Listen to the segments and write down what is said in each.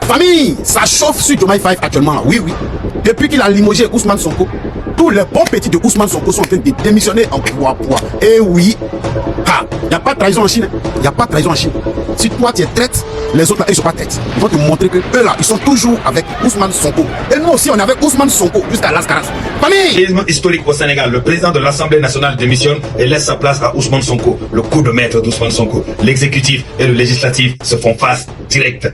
Famille, ça chauffe sur Diomaye Faye actuellement là. Oui, oui. Depuis qu'il a limogé Ousmane Sonko, tous les bons petits de Ousmane Sonko sont en train de démissionner en poids. Et oui, il n'y a pas de trahison en Chine. Il n'y a pas de trahison en Chine. Si toi tu es traite, les autres là, ils ne sont pas traites. Ils vont te montrer que eux là, ils sont toujours avec Ousmane Sonko. Et nous aussi, on est avec Ousmane Sonko jusqu'à l'Ascaras. Famille! Historique au Sénégal, le président de l'Assemblée nationale démissionne et laisse sa place à Ousmane Sonko, le coup de maître d'Ousmane Sonko. L'exécutif et le législatif se font face direct.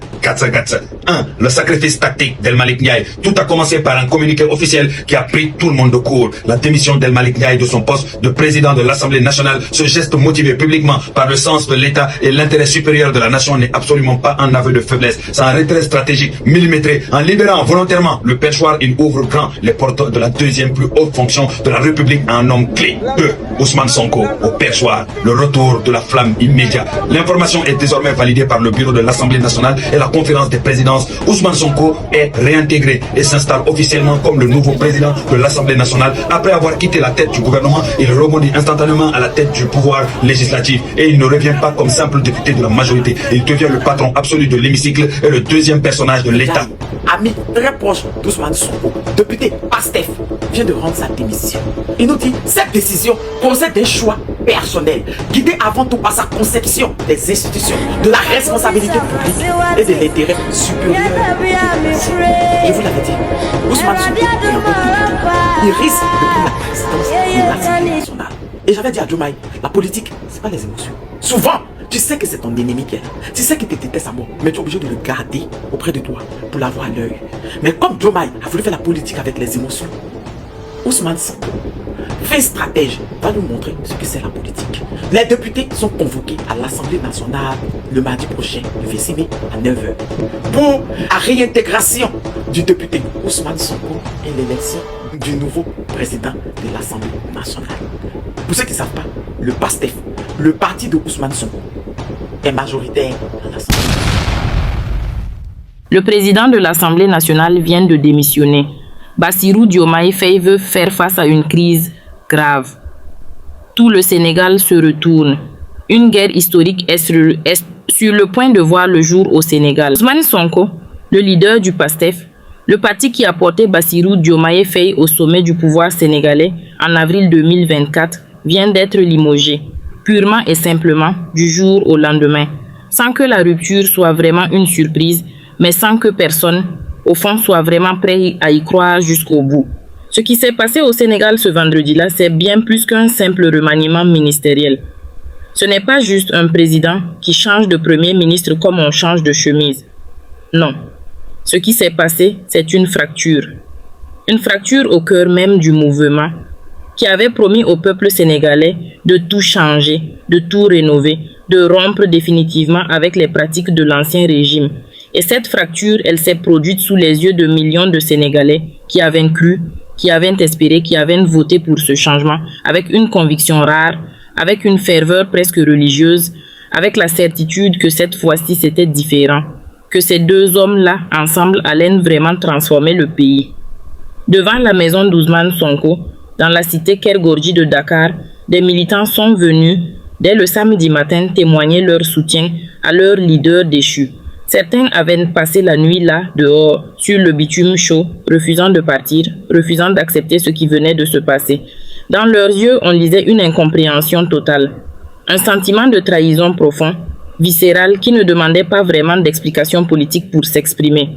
1. Le sacrifice tactique d'El Malick Ndiaye. Tout a commencé par un communiqué officiel qui a pris tout le monde de court. La démission d'El Malick Ndiaye de son poste de président de l'Assemblée nationale, ce geste motivé publiquement par le sens de l'État et l'intérêt supérieur de la nation n'est absolument pas un aveu de faiblesse. C'est un retrait stratégique millimétré. En libérant volontairement le perchoir, il ouvre grand les portes de la deuxième plus haute fonction de la République à un homme clé. 2. Ousmane Sonko au perchoir. Le retour de la flamme immédiat. L'information est désormais validée par le bureau de l'Assemblée nationale et la conférence des présidences. Ousmane Sonko est réintégré et s'installe officiellement comme le nouveau président de l'Assemblée nationale. Après avoir quitté la tête du gouvernement, il rebondit instantanément à la tête du pouvoir législatif et il ne revient pas comme simple député de la majorité. Il devient le patron absolu de l'hémicycle et le deuxième personnage de l'État. Ami très proche d'Ousmane Sonko, député PASTEF, vient de rendre sa démission. Il nous dit cette décision procède d'un choix personnel, guidé avant tout par sa conception des institutions, de la responsabilité publique et de l'intérêt supérieur. Je vous l'avais dit, Ousmane Sonko est un bon député. Il risque de prendre la présidence de l'Assemblée nationale. Et j'avais dit à Diomaye, la politique, c'est pas les émotions. Souvent, tu sais que c'est ton ennemi qui est là. Tu sais qu'il te déteste à mort. Mais tu es obligé de le garder auprès de toi pour l'avoir à l'œil. Mais comme Diomaye a voulu faire la politique avec les émotions, Ousmane Sonko, fait stratège, va nous montrer ce que c'est la politique. Les députés sont convoqués à l'Assemblée nationale le mardi prochain, le 26 mai à 9h, pour la réintégration du député Ousmane Sonko et l'élection du nouveau président de l'Assemblée nationale. Pour ceux qui ne savent pas, le PASTEF, le parti de Ousmane Sonko, est majoritaire à l'Assemblée. Le président de l'Assemblée nationale vient de démissionner. Bassirou Diomaye Faye veut faire face à une crise grave. Tout le Sénégal se retourne. Une guerre historique est sur le point de voir le jour au Sénégal. Ousmane Sonko, le leader du PASTEF, le parti qui a porté Bassirou Diomaye Faye au sommet du pouvoir sénégalais en avril 2024, vient d'être limogé, purement et simplement du jour au lendemain, sans que la rupture soit vraiment une surprise, mais sans que personne, au fond, soit vraiment prêt à y croire jusqu'au bout. Ce qui s'est passé au Sénégal ce vendredi-là, c'est bien plus qu'un simple remaniement ministériel. Ce n'est pas juste un président qui change de premier ministre comme on change de chemise. Non. Ce qui s'est passé, c'est une fracture. Une fracture au cœur même du mouvement qui avait promis au peuple sénégalais de tout changer, de tout rénover, de rompre définitivement avec les pratiques de l'ancien régime. Et cette fracture, elle s'est produite sous les yeux de millions de Sénégalais qui avaient cru, qui avaient espéré, qui avaient voté pour ce changement avec une conviction rare, avec une ferveur presque religieuse, avec la certitude que cette fois-ci c'était différent, que ces deux hommes-là ensemble allaient vraiment transformer le pays. Devant la maison d'Ousmane Sonko, dans la cité Kergorji de Dakar, des militants sont venus dès le samedi matin témoigner leur soutien à leur leader déchu. Certains avaient passé la nuit là, dehors, sur le bitume chaud, refusant de partir, refusant d'accepter ce qui venait de se passer. Dans leurs yeux, on lisait une incompréhension totale. Un sentiment de trahison profond, viscéral, qui ne demandait pas vraiment d'explication politique pour s'exprimer.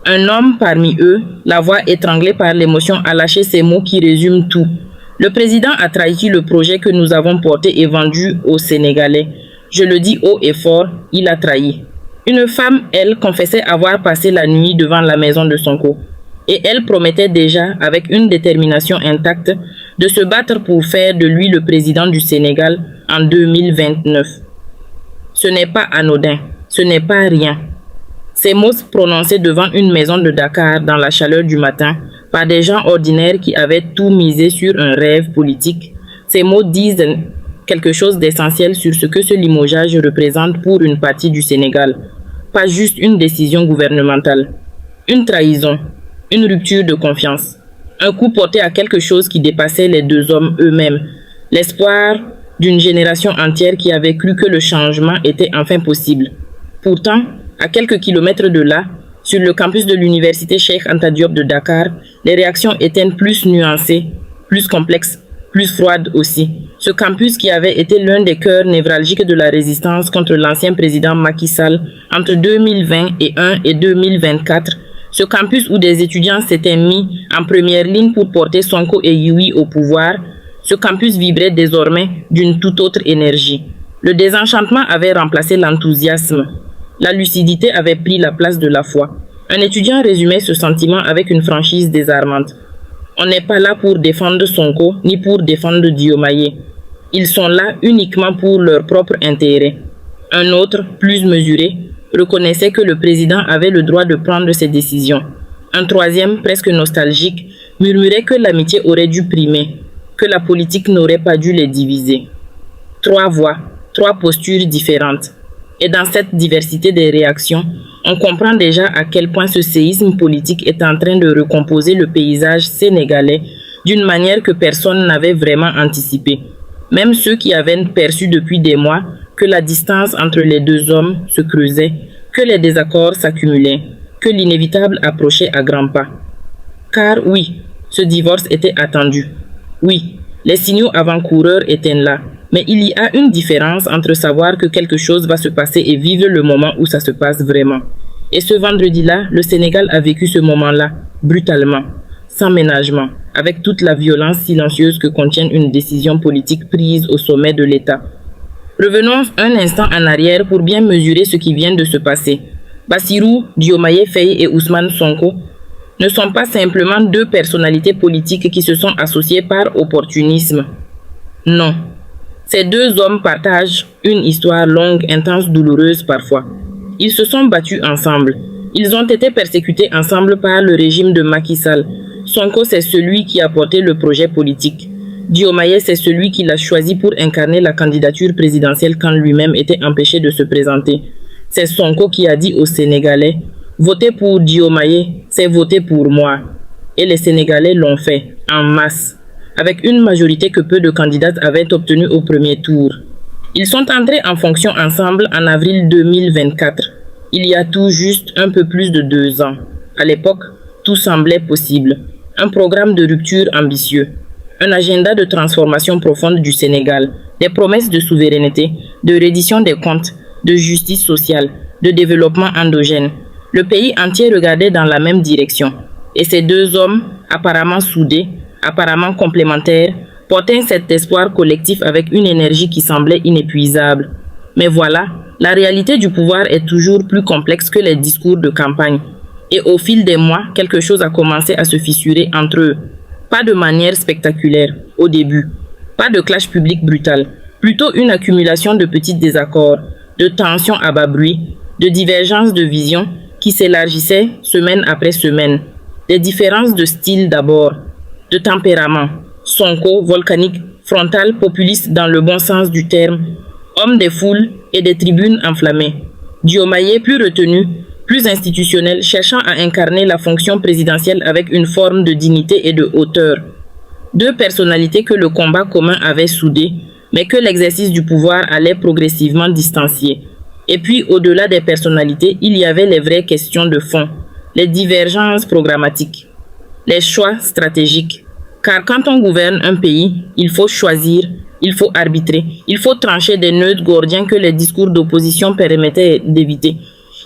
Un homme parmi eux, la voix étranglée par l'émotion, a lâché ces mots qui résument tout. Le président a trahi le projet que nous avons porté et vendu aux Sénégalais. Je le dis haut et fort, il a trahi. Une femme, elle, confessait avoir passé la nuit devant la maison de Sonko. Et elle promettait déjà, avec une détermination intacte, de se battre pour faire de lui le président du Sénégal en 2029. Ce n'est pas anodin, ce n'est pas rien. Ces mots prononcés devant une maison de Dakar dans la chaleur du matin, par des gens ordinaires qui avaient tout misé sur un rêve politique, ces mots disent quelque chose d'essentiel sur ce que ce limogeage représente pour une partie du Sénégal. Pas juste une décision gouvernementale. Une trahison, une rupture de confiance. Un coup porté à quelque chose qui dépassait les deux hommes eux-mêmes. L'espoir d'une génération entière qui avait cru que le changement était enfin possible. Pourtant, à quelques kilomètres de là, Sur le campus de l'université Cheikh Anta Diop de Dakar, les réactions étaient plus nuancées, plus complexes, plus froides aussi. Ce campus qui avait été l'un des cœurs névralgiques de la résistance contre l'ancien président Macky Sall entre 2021 et 2024, ce campus où des étudiants s'étaient mis en première ligne pour porter Sonko et Yui au pouvoir, ce campus vibrait désormais d'une toute autre énergie. Le désenchantement avait remplacé l'enthousiasme. La lucidité avait pris la place de la foi. Un étudiant résumait ce sentiment avec une franchise désarmante. On n'est pas là pour défendre Sonko ni pour défendre Diomaye. Ils sont là uniquement pour leur propre intérêt. Un autre, plus mesuré, reconnaissait que le président avait le droit de prendre ses décisions. Un troisième, presque nostalgique, murmurait que l'amitié aurait dû primer, que la politique n'aurait pas dû les diviser. 3 voix, 3 postures différentes. Et dans cette diversité des réactions, on comprend déjà à quel point ce séisme politique est en train de recomposer le paysage sénégalais d'une manière que personne n'avait vraiment anticipée. Même ceux qui avaient perçu depuis des mois que la distance entre les deux hommes se creusait, que les désaccords s'accumulaient, que l'inévitable approchait à grands pas. Car oui, ce divorce était attendu. Oui, les signaux avant-coureurs étaient là. Mais il y a une différence entre savoir que quelque chose va se passer et vivre le moment où ça se passe vraiment. Et ce vendredi-là, le Sénégal a vécu ce moment-là, brutalement, sans ménagement, avec toute la violence silencieuse que contient une décision politique prise au sommet de l'État. Revenons un instant en arrière pour bien mesurer ce qui vient de se passer. Bassirou, Diomaye Faye et Ousmane Sonko ne sont pas simplement 2 personnalités politiques qui se sont associées par opportunisme. Non. Ces 2 hommes partagent une histoire longue, intense, douloureuse parfois. Ils se sont battus ensemble. Ils ont été persécutés ensemble par le régime de Macky Sall. Sonko, c'est celui qui a porté le projet politique. Diomaye, c'est celui qui l'a choisi pour incarner la candidature présidentielle quand lui-même était empêché de se présenter. C'est Sonko qui a dit aux Sénégalais « Votez pour Diomaye, c'est voter pour moi ». Et les Sénégalais l'ont fait, en masse, avec une majorité que peu de candidates avaient obtenue au premier tour. Ils sont entrés en fonction ensemble en avril 2024, il y a tout juste un peu plus de 2 ans. À l'époque, tout semblait possible. Un programme de rupture ambitieux, un agenda de transformation profonde du Sénégal, des promesses de souveraineté, de reddition des comptes, de justice sociale, de développement endogène. Le pays entier regardait dans la même direction. Et ces 2 hommes, apparemment soudés, apparemment complémentaires, portaient cet espoir collectif avec une énergie qui semblait inépuisable. Mais voilà, la réalité du pouvoir est toujours plus complexe que les discours de campagne. Et au fil des mois, quelque chose a commencé à se fissurer entre eux. Pas de manière spectaculaire, au début. Pas de clash public brutal. Plutôt une accumulation de petits désaccords, de tensions à bas bruit, de divergences de vision qui s'élargissaient semaine après semaine. Des différences de style d'abord, de tempérament. Sonko, volcanique, frontal, populiste dans le bon sens du terme, homme des foules et des tribunes enflammées. Diomaye, plus retenu, plus institutionnel, cherchant à incarner la fonction présidentielle avec une forme de dignité et de hauteur. 2 personnalités que le combat commun avait soudées, mais que l'exercice du pouvoir allait progressivement distancier. Et puis, au-delà des personnalités, il y avait les vraies questions de fond, les divergences programmatiques, les choix stratégiques. Car quand on gouverne un pays, il faut choisir, il faut arbitrer, il faut trancher des nœuds gordiens que les discours d'opposition permettaient d'éviter.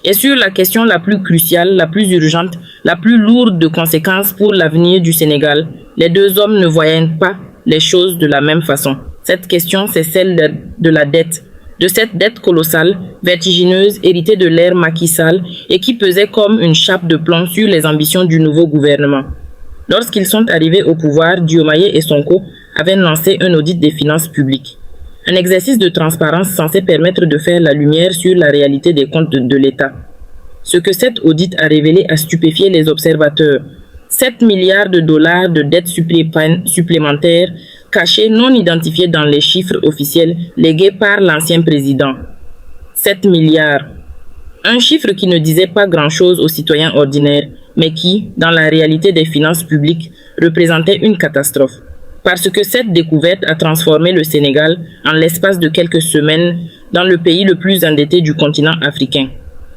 Et sur la question la plus cruciale, la plus urgente, la plus lourde de conséquences pour l'avenir du Sénégal, les 2 hommes ne voyaient pas les choses de la même façon. Cette question, c'est celle de la dette. De cette dette colossale, vertigineuse, héritée de l'ère Macky Sall et qui pesait comme une chape de plomb sur les ambitions du nouveau gouvernement. Lorsqu'ils sont arrivés au pouvoir, Diomaye et Sonko avaient lancé un audit des finances publiques. Un exercice de transparence censé permettre de faire la lumière sur la réalité des comptes de l'État. Ce que cet audit a révélé a stupéfié les observateurs. 7 milliards de dollars de dettes supplémentaires cachées non identifiées dans les chiffres officiels légués par l'ancien président. 7 milliards. Un chiffre qui ne disait pas grand-chose aux citoyens ordinaires, mais qui, dans la réalité des finances publiques, représentait une catastrophe. Parce que cette découverte a transformé le Sénégal, en l'espace de quelques semaines, dans le pays le plus endetté du continent africain.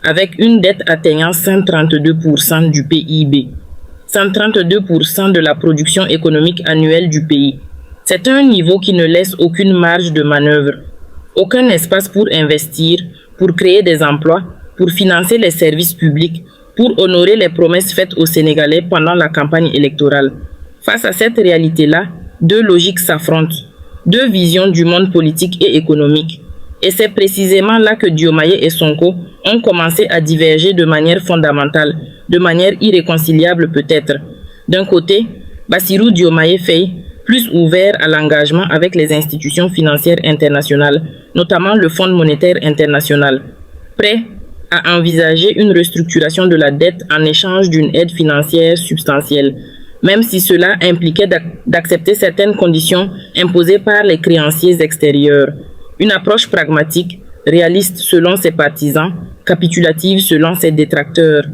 avec une dette atteignant 132% du PIB, 132% de la production économique annuelle du pays. C'est un niveau qui ne laisse aucune marge de manœuvre, aucun espace pour investir, pour créer des emplois, pour financer les services publics, pour honorer les promesses faites aux Sénégalais pendant la campagne électorale. Face à cette réalité-là, deux logiques s'affrontent, deux visions du monde politique et économique. Et c'est précisément là que Diomaye et Sonko ont commencé à diverger de manière fondamentale, de manière irréconciliable peut-être. D'un côté, Bassirou Diomaye Faye, plus ouvert à l'engagement avec les institutions financières internationales, notamment le Fonds monétaire international, prêt à envisager une restructuration de la dette en échange d'une aide financière substantielle, même si cela impliquait d'accepter certaines conditions imposées par les créanciers extérieurs. Une approche pragmatique, réaliste selon ses partisans, capitulative selon ses détracteurs.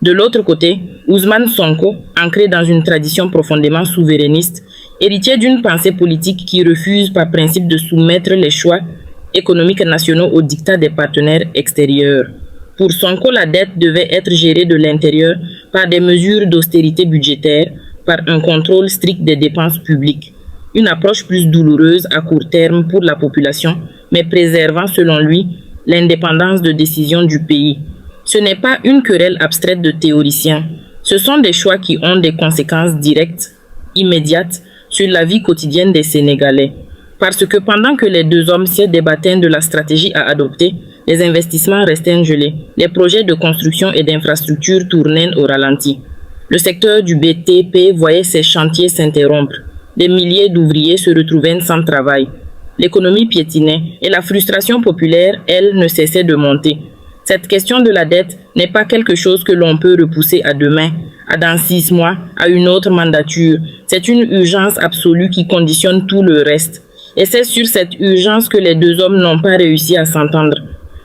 De l'autre côté, Ousmane Sonko, ancré dans une tradition profondément souverainiste, héritier d'une pensée politique qui refuse par principe de soumettre les choix économiques nationaux au diktat des partenaires extérieurs. Pour Sonko, la dette devait être gérée de l'intérieur par des mesures d'austérité budgétaire, par un contrôle strict des dépenses publiques. Une approche plus douloureuse à court terme pour la population, mais préservant selon lui l'indépendance de décision du pays. Ce n'est pas une querelle abstraite de théoriciens. Ce sont des choix qui ont des conséquences directes, immédiates, sur la vie quotidienne des Sénégalais. Parce que pendant que les deux hommes se débattaient de la stratégie à adopter, les investissements restaient gelés, les projets de construction et d'infrastructures tournaient au ralenti. Le secteur du BTP voyait ses chantiers s'interrompre. Des milliers d'ouvriers se retrouvaient sans travail. L'économie piétinait et la frustration populaire, elle, ne cessait de monter. Cette question de la dette n'est pas quelque chose que l'on peut repousser à demain, à dans 6 mois, à une autre mandature. C'est une urgence absolue qui conditionne tout le reste. Et c'est sur cette urgence que les deux hommes n'ont pas réussi à s'entendre.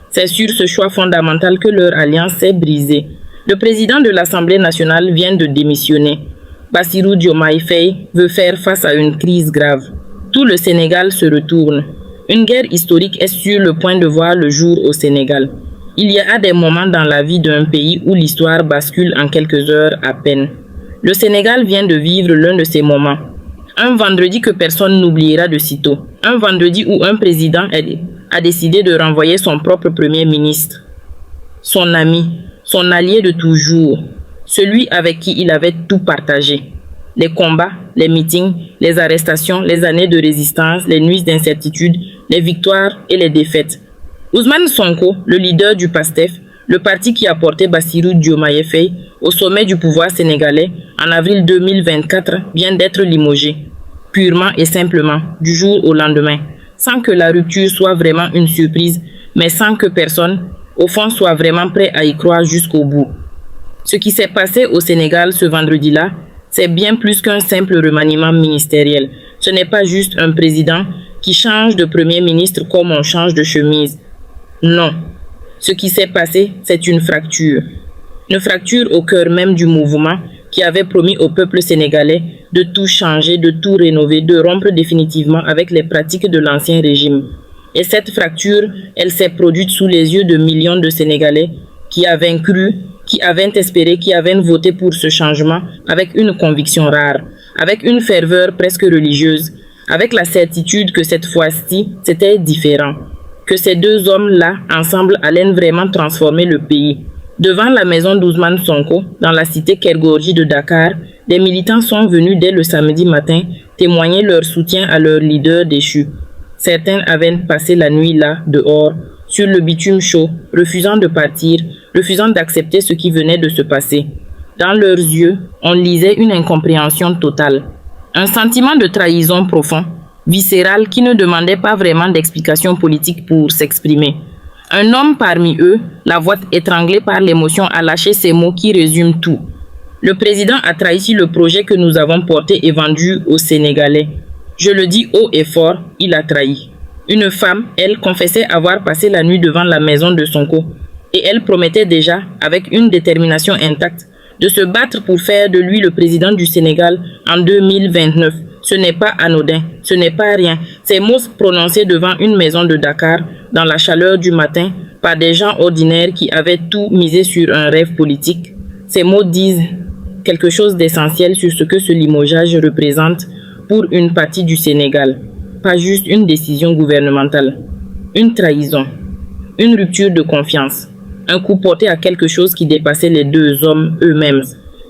C'est sur ce choix fondamental que leur alliance s'est brisée. Le président de l'Assemblée nationale vient de démissionner. Bassirou Diomaye Faye veut faire face à une crise grave. Tout le Sénégal se retourne. Une guerre historique est sur le point de voir le jour au Sénégal. Il y a des moments dans la vie d'un pays où l'histoire bascule en quelques heures à peine. Le Sénégal vient de vivre l'un de ces moments. Un vendredi que personne n'oubliera de sitôt. Un vendredi où un président a décidé de renvoyer son propre premier ministre. Son ami, son allié de toujours. Celui avec qui il avait tout partagé. Les combats, les meetings, les arrestations, les années de résistance, les nuits d'incertitude, les victoires et les défaites. Ousmane Sonko, le leader du PASTEF, le parti qui a porté Bassirou Diomaye Faye au sommet du pouvoir sénégalais en avril 2024, vient d'être limogé, purement et simplement, du jour au lendemain, sans que la rupture soit vraiment une surprise, mais sans que personne, au fond, soit vraiment prêt à y croire jusqu'au bout. Ce qui s'est passé au Sénégal ce vendredi-là, c'est bien plus qu'un simple remaniement ministériel. Ce n'est pas juste un président qui change de premier ministre comme on change de chemise. Non. Ce qui s'est passé, c'est une fracture. Une fracture au cœur même du mouvement qui avait promis au peuple sénégalais de tout changer, de tout rénover, de rompre définitivement avec les pratiques de l'ancien régime. Et cette fracture, elle s'est produite sous les yeux de millions de Sénégalais qui avaient cru, qui avaient espéré, qui avaient voté pour ce changement avec une conviction rare, avec une ferveur presque religieuse, avec la certitude que cette fois-ci, c'était différent, que ces deux hommes-là, ensemble, allaient vraiment transformer le pays. Devant la maison d'Ousmane Sonko, dans la cité Kergorji de Dakar, des militants sont venus dès le samedi matin témoigner leur soutien à leur leader déchu. Certains avaient passé la nuit là, dehors, sur le bitume chaud, refusant de partir, refusant d'accepter ce qui venait de se passer. Dans leurs yeux, on lisait une incompréhension totale. Un sentiment de trahison profond, viscéral, qui ne demandait pas vraiment d'explication politique pour s'exprimer. Un homme parmi eux, la voix étranglée par l'émotion, a lâché ces mots qui résument tout. Le président a trahi le projet que nous avons porté et vendu aux Sénégalais. Je le dis haut et fort, il a trahi. Une femme, elle, confessait avoir passé la nuit devant la maison de Sonko. Et elle promettait déjà, avec une détermination intacte, de se battre pour faire de lui le président du Sénégal en 2029, Ce n'est pas anodin, ce n'est pas rien. Ces mots prononcés devant une maison de Dakar, dans la chaleur du matin, par des gens ordinaires qui avaient tout misé sur un rêve politique, ces mots disent quelque chose d'essentiel sur ce que ce limogeage représente pour une partie du Sénégal. Pas juste une décision gouvernementale, une trahison, une rupture de confiance, un coup porté à quelque chose qui dépassait les deux hommes eux-mêmes.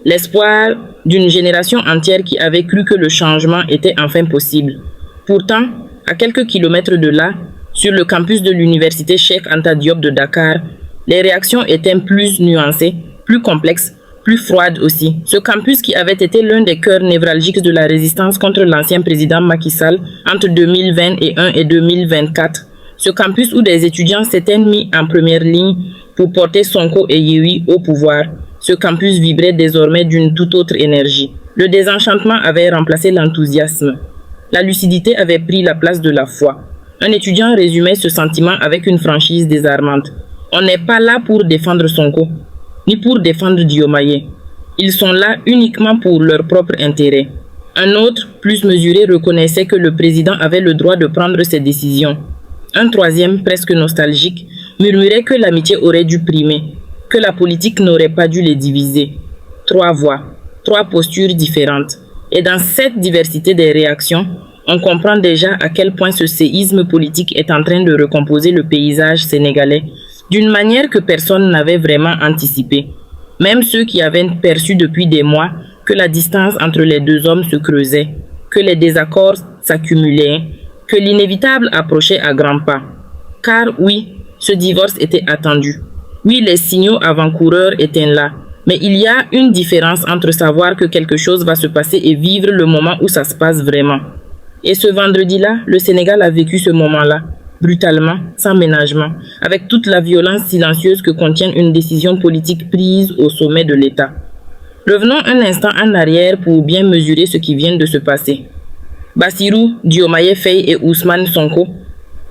L'espoir d'une génération entière qui avait cru que le changement était enfin possible. Pourtant, à quelques kilomètres de là, sur le campus de l'université Cheikh Anta Diop de Dakar, les réactions étaient plus nuancées, plus complexes, plus froides aussi. Ce campus qui avait été l'un des cœurs névralgiques de la résistance contre l'ancien président Macky Sall entre 2021 et 2024. Ce campus où des étudiants s'étaient mis en première ligne pour porter Sonko et Yewwi au pouvoir. Ce campus vibrait désormais d'une toute autre énergie. Le désenchantement avait remplacé l'enthousiasme. La lucidité avait pris la place de la foi. Un étudiant résumait ce sentiment avec une franchise désarmante. On n'est pas là pour défendre Sonko, ni pour défendre Diomaye. Ils sont là uniquement pour leur propre intérêt. Un autre, plus mesuré, reconnaissait que le président avait le droit de prendre ses décisions. Un troisième, presque nostalgique, murmurait que l'amitié aurait dû primer, que la politique n'aurait pas dû les diviser. Trois voix, trois postures différentes. Et dans cette diversité des réactions, on comprend déjà à quel point ce séisme politique est en train de recomposer le paysage sénégalais d'une manière que personne n'avait vraiment anticipée. Même ceux qui avaient perçu depuis des mois que la distance entre les deux hommes se creusait, que les désaccords s'accumulaient, que l'inévitable approchait à grands pas. Car oui, ce divorce était attendu. Oui, les signaux avant-coureurs étaient là. Mais il y a une différence entre savoir que quelque chose va se passer et vivre le moment où ça se passe vraiment. Et ce vendredi-là, le Sénégal a vécu ce moment-là, brutalement, sans ménagement, avec toute la violence silencieuse que contient une décision politique prise au sommet de l'État. Revenons un instant en arrière pour bien mesurer ce qui vient de se passer. Bassirou Diomaye Faye et Ousmane Sonko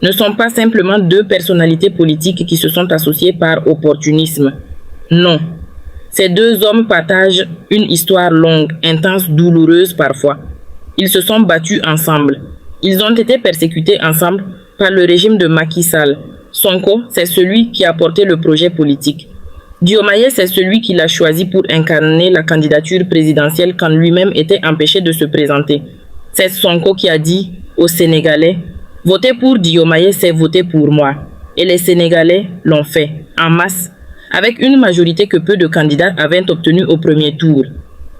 ne sont pas simplement deux personnalités politiques qui se sont associées par opportunisme. Non. Ces deux hommes partagent une histoire longue, intense, douloureuse parfois. Ils se sont battus ensemble. Ils ont été persécutés ensemble par le régime de Macky Sall. Sonko, c'est celui qui a porté le projet politique. Diomaye, c'est celui qui l'a choisi pour incarner la candidature présidentielle quand lui-même était empêché de se présenter. C'est Sonko qui a dit aux Sénégalais « Voter pour Diomaye, c'est voter pour moi ». Et les Sénégalais l'ont fait, en masse, avec une majorité que peu de candidats avaient obtenue au premier tour.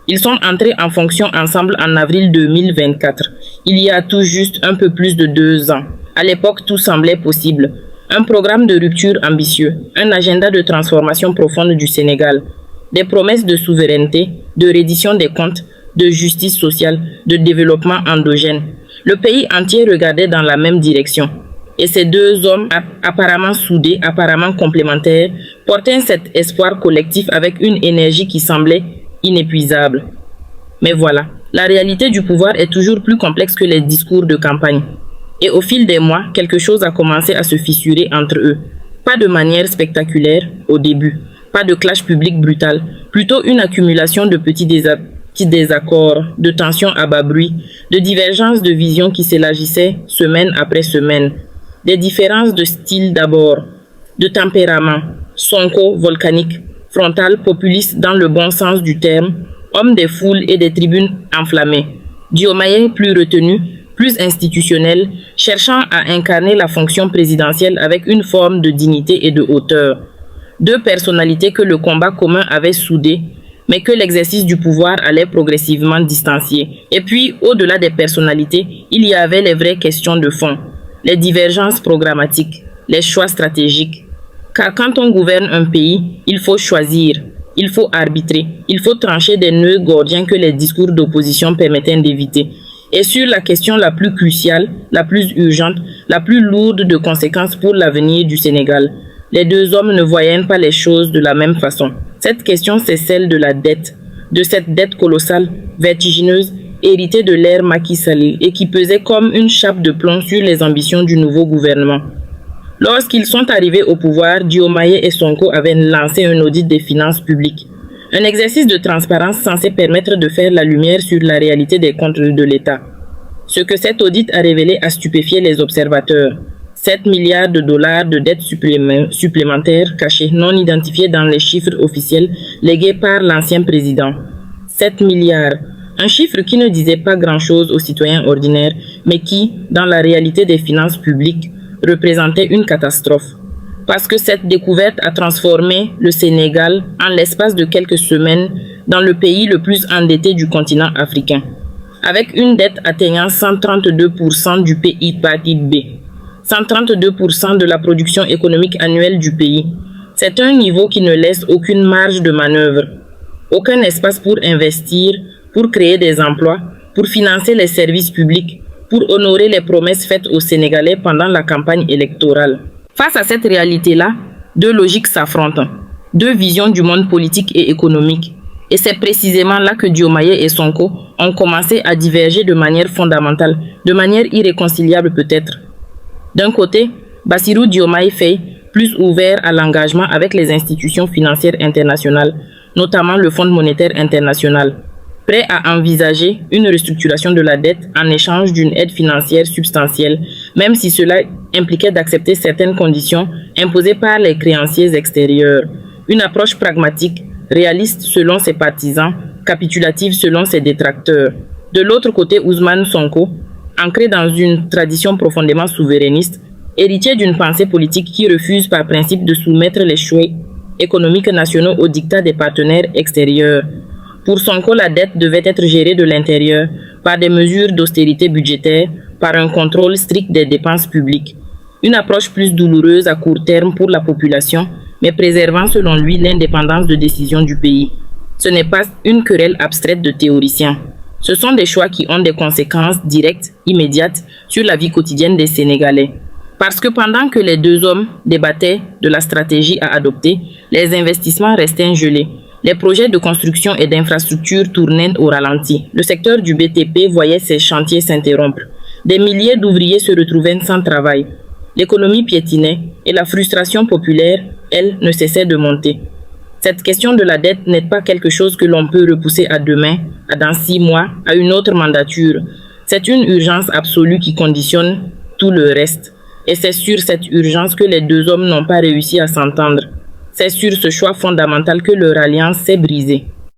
Ils sont entrés en fonction ensemble en avril 2024, il y a tout juste un peu plus de 2 ans. À l'époque, tout semblait possible. Un programme de rupture ambitieux, un agenda de transformation profonde du Sénégal, des promesses de souveraineté, de reddition des comptes, de justice sociale, de développement endogène. Le pays entier regardait dans la même direction. Et ces deux hommes, apparemment soudés, apparemment complémentaires, portaient cet espoir collectif avec une énergie qui semblait inépuisable. Mais voilà, la réalité du pouvoir est toujours plus complexe que les discours de campagne. Et au fil des mois, quelque chose a commencé à se fissurer entre eux. Pas de manière spectaculaire au début, pas de clash public brutal, plutôt une accumulation de petits désaccords, de tensions à bas bruit, de divergences de vision qui s'élargissaient semaine après semaine. Des différences de style d'abord, de tempérament, Sonko volcanique, frontal populiste dans le bon sens du terme, homme des foules et des tribunes enflammées. Diomaye plus retenu, plus institutionnel, cherchant à incarner la fonction présidentielle avec une forme de dignité et de hauteur. Deux personnalités que le combat commun avait soudées, mais que l'exercice du pouvoir allait progressivement distancier. Et puis, au-delà des personnalités, il y avait les vraies questions de fond, les divergences programmatiques, les choix stratégiques. Car quand on gouverne un pays, il faut choisir, il faut arbitrer, il faut trancher des nœuds gordiens que les discours d'opposition permettaient d'éviter. Et sur la question la plus cruciale, la plus urgente, la plus lourde de conséquences pour l'avenir du Sénégal, les deux hommes ne voyaient pas les choses de la même façon. Cette question, c'est celle de la dette, de cette dette colossale, vertigineuse, héritée de l'ère Macky Sall et qui pesait comme une chape de plomb sur les ambitions du nouveau gouvernement. Lorsqu'ils sont arrivés au pouvoir, Diomaye et Sonko avaient lancé un audit des finances publiques. Un exercice de transparence censé permettre de faire la lumière sur la réalité des comptes de l'État. Ce que cet audit a révélé a stupéfié les observateurs. 7 milliards de dollars de dettes supplémentaires cachées, non identifiées dans les chiffres officiels légués par l'ancien président. 7 milliards, un chiffre qui ne disait pas grand-chose aux citoyens ordinaires, mais qui, dans la réalité des finances publiques, représentait une catastrophe. Parce que cette découverte a transformé le Sénégal, en l'espace de quelques semaines, dans le pays le plus endetté du continent africain, avec une dette atteignant 132% du PIB, 132% de la production économique annuelle du pays. C'est un niveau qui ne laisse aucune marge de manœuvre, aucun espace pour investir, pour créer des emplois, pour financer les services publics, pour honorer les promesses faites aux Sénégalais pendant la campagne électorale. Face à cette réalité-là, deux logiques s'affrontent, deux visions du monde politique et économique. Et c'est précisément là que Diomaye et Sonko ont commencé à diverger de manière fondamentale, de manière irréconciliable peut-être. D'un côté, Bassirou Diomaye Faye, plus ouvert à l'engagement avec les institutions financières internationales, notamment le Fonds monétaire international, prêt à envisager une restructuration de la dette en échange d'une aide financière substantielle, même si cela impliquait d'accepter certaines conditions imposées par les créanciers extérieurs. Une approche pragmatique, réaliste selon ses partisans, capitulative selon ses détracteurs. De l'autre côté, Ousmane Sonko, ancré dans une tradition profondément souverainiste, héritier d'une pensée politique qui refuse par principe de soumettre les choix économiques nationaux au diktat des partenaires extérieurs. Pour Sonko, la dette devait être gérée de l'intérieur par des mesures d'austérité budgétaire, par un contrôle strict des dépenses publiques. Une approche plus douloureuse à court terme pour la population, mais préservant selon lui l'indépendance de décision du pays. Ce n'est pas une querelle abstraite de théoriciens. Ce sont des choix qui ont des conséquences directes, immédiates, sur la vie quotidienne des Sénégalais. Parce que pendant que les deux hommes débattaient de la stratégie à adopter, les investissements restaient gelés. Les projets de construction et d'infrastructures tournaient au ralenti. Le secteur du BTP voyait ses chantiers s'interrompre. Des milliers d'ouvriers se retrouvaient sans travail. L'économie piétinait et la frustration populaire, elle, ne cessait de monter. Cette question de la dette n'est pas quelque chose que l'on peut repousser à demain, à dans 6 mois, à une autre mandature. C'est une urgence absolue qui conditionne tout le reste. Et c'est sur cette urgence que les deux hommes n'ont pas réussi à s'entendre. C'est sur ce choix fondamental que leur alliance s'est brisée.